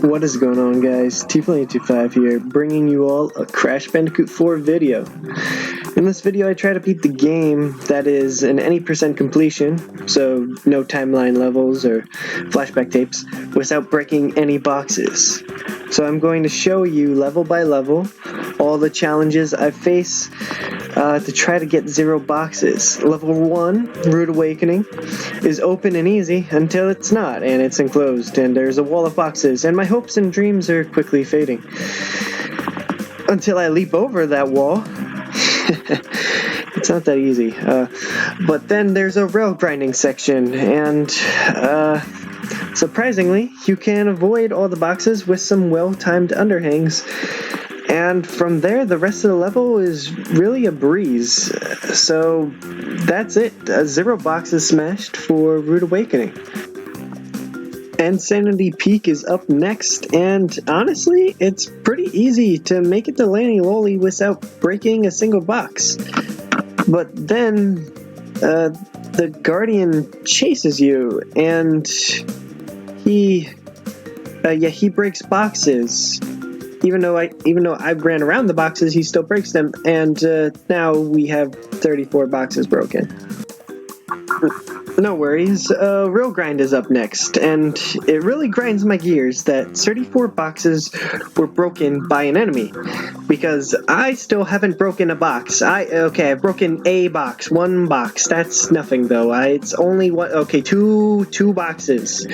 What is going on, guys? tflynnie25 here, bringing you all a Crash Bandicoot 4 video. In this video I try to beat the game that is an any % completion, so no timeline levels or flashback tapes, without breaking any boxes. So I'm going to show you level by level all the challenges I face to try to get 0 boxes. Level 1, Rude Awakening, is open and easy until it's not, and it's enclosed, and there's a wall of boxes, and my hopes and dreams are quickly fading. Until I leap over that wall. It's not that easy. But then there's a rail grinding section, and surprisingly, you can avoid all the boxes with some well-timed underhangs. And from there, the rest of the level is really a breeze. So that's it. 0 boxes smashed for Rude Awakening. And Sanity Peak is up next, and honestly, it's pretty easy to make it to Lanny Lolly without breaking a single box. But then, the Guardian chases you, and he breaks boxes. Even though I ran around the boxes, he still breaks them, and now we have 34 boxes broken. No worries, Real Grind is up next, and it really grinds my gears that 34 boxes were broken by an enemy, because I still haven't broken a box. I've broken a box, 1 box, that's nothing though. It's only two boxes.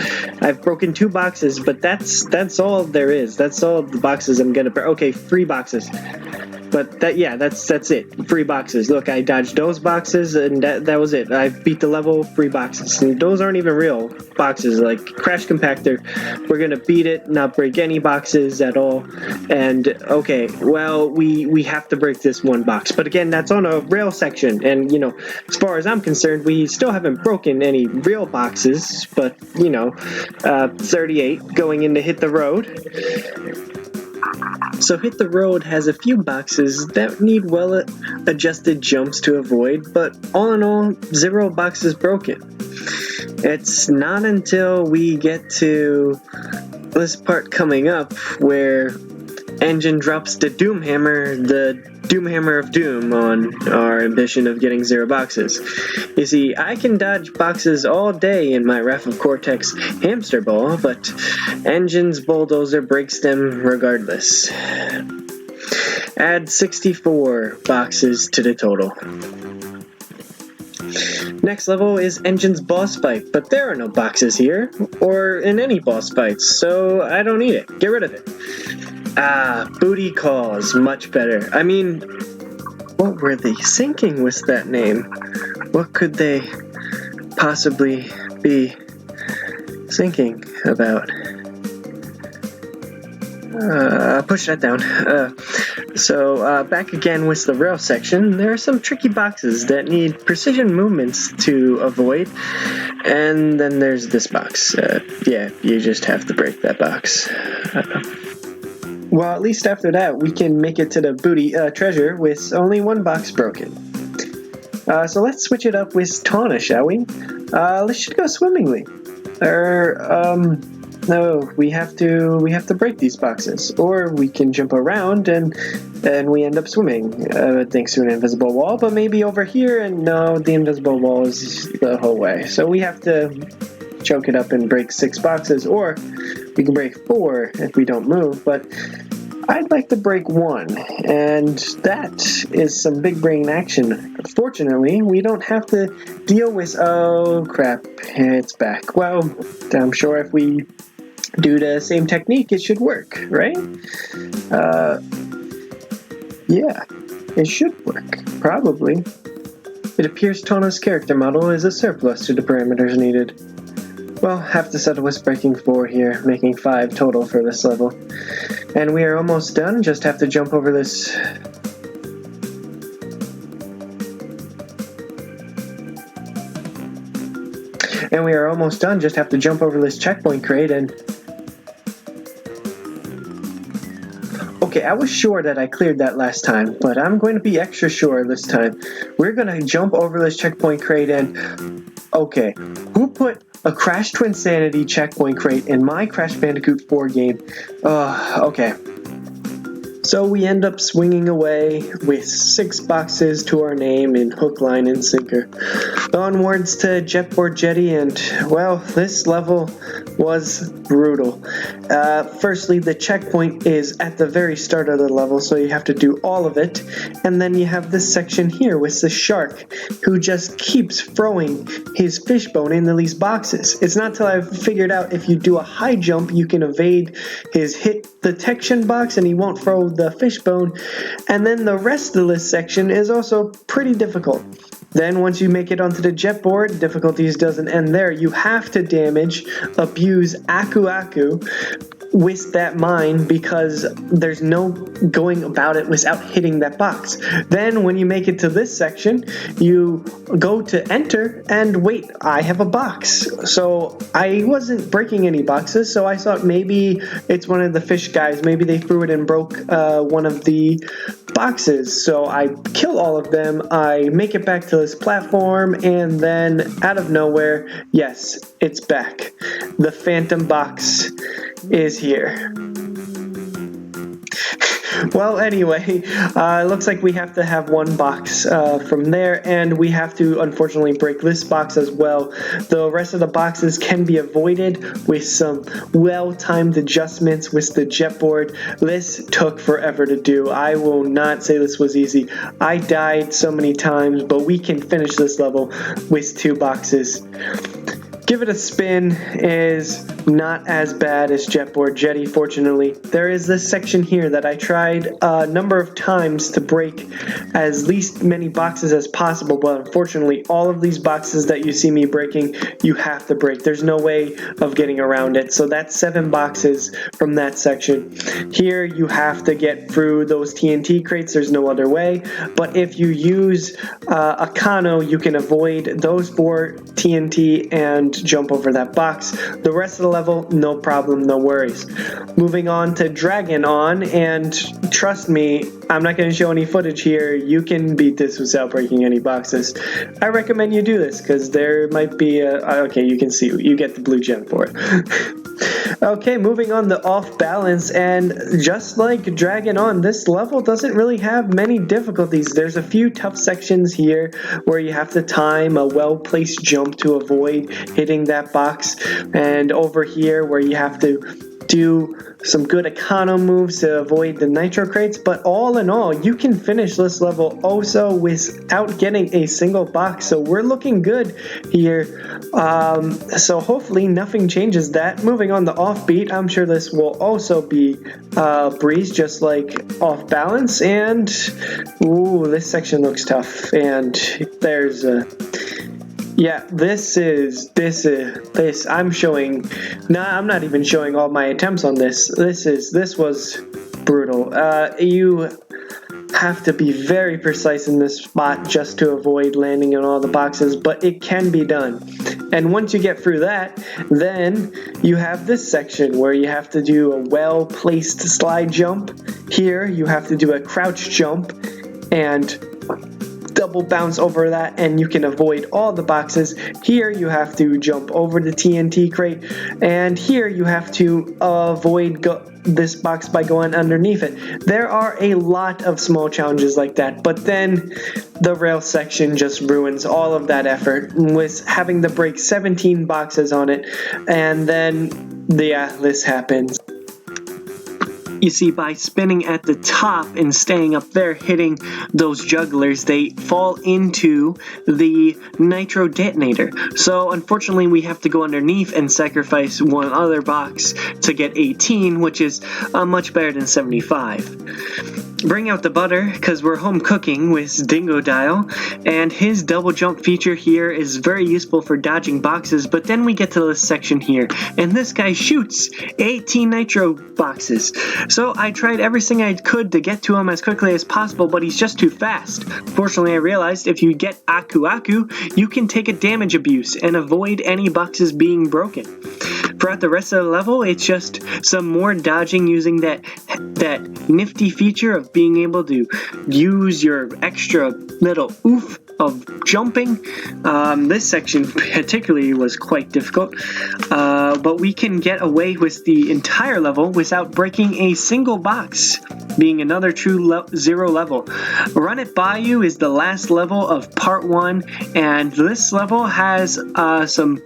I've broken 2 boxes, but that's all there is. That's all the boxes I'm gonna break. Okay, 3 boxes. But that's it. 3 boxes. Look, I dodged those boxes, and that was it. I beat the level, 3 boxes. And those aren't even real boxes. Like Crash Compactor, we're gonna beat it, not break any boxes at all. And okay, well, we have to break this 1 box. But again, that's on a rail section, and as far as I'm concerned, we still haven't broken any real boxes. But 38 going into Hit the Road. So Hit the Road has a few boxes that need well-adjusted jumps to avoid, but all in all, 0 boxes broken. It's not until we get to this part coming up where Engine drops the Doom Hammer of Doom on our ambition of getting 0 boxes. You see, I can dodge boxes all day in my Wrath of Cortex hamster ball, but Engine's bulldozer breaks them regardless. Add 64 boxes to the total. Next level is Engine's boss fight, but there are no boxes here, or in any boss fights, so I don't need it. Get rid of it. Booty Calls, much better. I mean, what were they thinking with that name? What could they possibly be thinking about? Push that down. So back again with the rail section. There are some tricky boxes that need precision movements to avoid. And then there's this box. You just have to break that box. Well, at least after that, we can make it to the booty treasure with only 1 box broken. So let's switch it up with Tawna, shall we? This should go swimmingly. No, we have to break these boxes, or we can jump around and we end up swimming thanks to an invisible wall. But maybe over here, and no, the invisible wall is the whole way. So we have to choke it up and break 6 boxes, or we can break 4 if we don't move, but I'd like to break 1, and that is some big brain action. Fortunately, we don't have to deal with, oh crap, it's back. Well, I'm sure if we do the same technique, it should work, right? Yeah, it should work, probably. It appears Tawna's character model is a surplus to the parameters needed. Well, have to settle with breaking 4 here, making 5 total for this level. And we are almost done, just have to jump over this... And we are almost done, just have to jump over this checkpoint crate and... Okay, I was sure that I cleared that last time, but I'm going to be extra sure this time. We're going to jump over this checkpoint crate and... Okay, who put a Crash Twin Sanity checkpoint crate in my Crash Bandicoot 4 game. Okay. So we end up swinging away with 6 boxes to our name in hook, line, and sinker. Onwards to Jetboard Jetty, and well, this level was brutal. Firstly, the checkpoint is at the very start of the level, so you have to do all of it. And then you have this section here with the shark, who just keeps throwing his fishbone into these boxes. It's not till I've figured out if you do a high jump, you can evade his hit detection box and he won't throw the fishbone. And then the rest of this section is also pretty difficult. Then once you make it onto the jetboard, difficulties doesn't end there. You have to abuse Aku Aku with that mine because there's no going about it without hitting that box. Then when you make it to this section, you go to enter and wait, I have a box. So I wasn't breaking any boxes, so I thought maybe it's one of the fish guys. Maybe they threw it and broke one of the boxes. So I kill all of them, I make it back to this platform, and then out of nowhere, yes, it's back. The phantom box is here. Well, anyway, it looks like we have to have one box from there, and we have to unfortunately break this box as well. The rest of the boxes can be avoided with some well-timed adjustments with the jetboard. This took forever to do. I will not say this was easy. I died so many times, but we can finish this level with 2 boxes. Give It a Spin is not as bad as Jetboard Jetty, fortunately. There is this section here that I tried a number of times to break as least many boxes as possible, but unfortunately all of these boxes that you see me breaking, you have to break. There's no way of getting around it. So that's 7 boxes from that section. Here you have to get through those TNT crates, there's no other way. But if you use a Kano, you can avoid those 4 TNT and jump over that box. The rest of the level, no problem, no worries. Moving on to Draggin, and trust me, I'm not going to show any footage here. You can beat this without breaking any boxes. I recommend you do this because there might be okay, you can see, you get the blue gem for it. Okay, moving on to Off Balance, and just like Draggin, this level doesn't really have many difficulties. There's a few tough sections here where you have to time a well-placed jump to avoid hitting that box, and over here where you have to do some good econo moves to avoid the nitro crates. But all in all, you can finish this level also without getting a single box, so we're looking good here. So hopefully nothing changes that. Moving on to Offbeat, I'm sure this will also be a breeze just like Off Balance, and ooh, this section looks tough, and there's yeah, this I'm showing. Nah, I'm not even showing all my attempts on this. This was brutal. You have to be very precise in this spot just to avoid landing in all the boxes, but it can be done. And once you get through that, then you have this section where you have to do a well-placed slide jump. Here, you have to do a crouch jump and double bounce over that, and you can avoid all the boxes. Here you have to jump over the TNT crate, and here you have to avoid this box by going underneath it. There are a lot of small challenges like that, but then the rail section just ruins all of that effort with having to break 17 boxes on it, and then yeah, this happens. You see, by spinning at the top and staying up there, hitting those jugglers, they fall into the nitro detonator. So unfortunately, we have to go underneath and sacrifice one other box to get 18, which is much better than 75. Bring out the butter, because we're home cooking with Dingodile, and his double jump feature here is very useful for dodging boxes, but then we get to this section here, and this guy shoots 18 nitro boxes. So I tried everything I could to get to him as quickly as possible, but he's just too fast. Fortunately, I realized if you get Aku Aku, you can take a damage abuse and avoid any boxes being broken. Throughout the rest of the level, it's just some more dodging using that nifty feature of being able to use your extra little oof of jumping. This section particularly was quite difficult, but we can get away with the entire level without breaking a single box, being another true zero level. Run It By You is the last level of part 1, and this level has some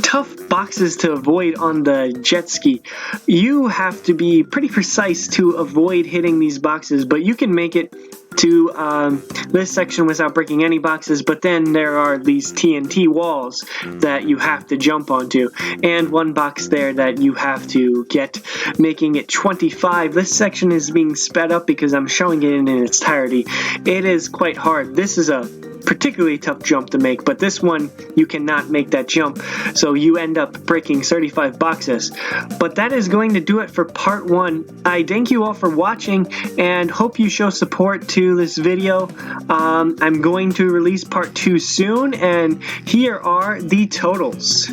tough boxes to avoid on the jet ski. You have to be pretty precise to avoid hitting these boxes, but you can make it to this section without breaking any boxes. But then there are these TNT walls that you have to jump onto, and one box there that you have to get, making it 25. This section is being sped up because I'm showing it in its entirety. It is quite hard. This is a particularly tough jump to make, but this one you cannot make that jump, so you end up breaking 35 boxes. But that is going to do it for part 1. I thank you all for watching and hope you show support to this video. I'm going to release part 2 soon, and here are the totals.